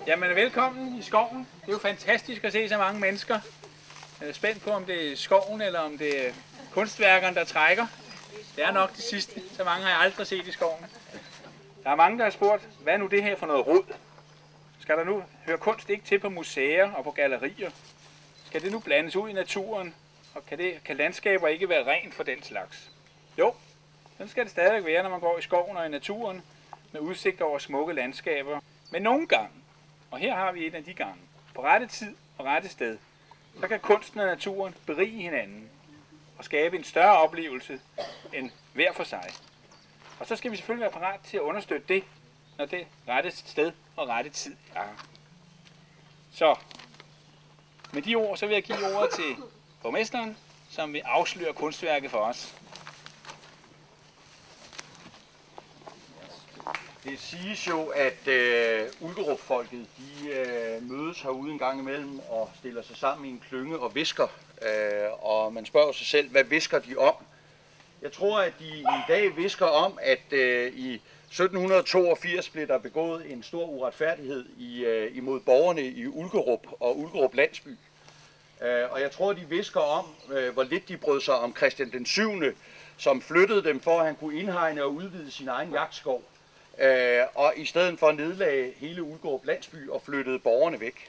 Jamen velkommen i skoven. Det er jo fantastisk at se så mange mennesker. Jeg er spændt på, om det er skoven eller om det er kunstværkerne, der trækker. Det er nok det sidste. Så mange har jeg aldrig set i skoven. Der er mange, der har spurgt, hvad er nu det her for noget rod? Skal der nu høre kunst ikke til på museer og på gallerier? Skal det nu blandes ud i naturen? Og kan landskaber ikke være rent for den slags? Jo, sådan skal det stadig være, når man går i skoven og i naturen med udsigt over smukke landskaber. Men nogle gange, og her har vi en af de gange, på rette tid og rette sted, så kan kunsten og naturen berige hinanden og skabe en større oplevelse end hver for sig. Og så skal vi selvfølgelig være parat til at understøtte det, når det rette sted og rette tid er. Så med de ord, så vil jeg give ordet til borgmesteren, som vil afsløre kunstværket for os. Det siges jo, at Ulkerup-folket mødes herude en gang imellem og stiller sig sammen i en klynge og hvisker. Og man spørger sig selv, hvad hvisker de om? Jeg tror, at de i dag hvisker om, at i 1782 blev der begået en stor uretfærdighed imod borgerne i Ulkerup og Ulkerup landsby. Og jeg tror, de hvisker om, hvor lidt de brød sig om Christian den 7., som flyttede dem for, at han kunne indhegne og udvide sin egen jagtskov. Og i stedet for nedlagde hele Ulkerup landsby og flyttede borgerne væk.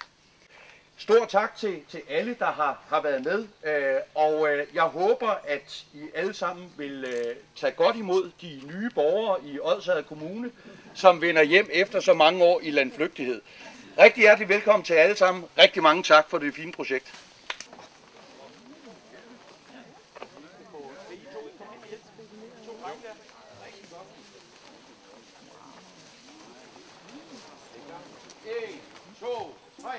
Stor tak til alle, der har været med, og jeg håber, at I alle sammen vil tage godt imod de nye borgere i Odsherred Kommune, som vender hjem efter så mange år i landflygtighed. Rigtig hjertelig velkommen til alle sammen. Rigtig mange tak for det fine projekt. En, to, tre.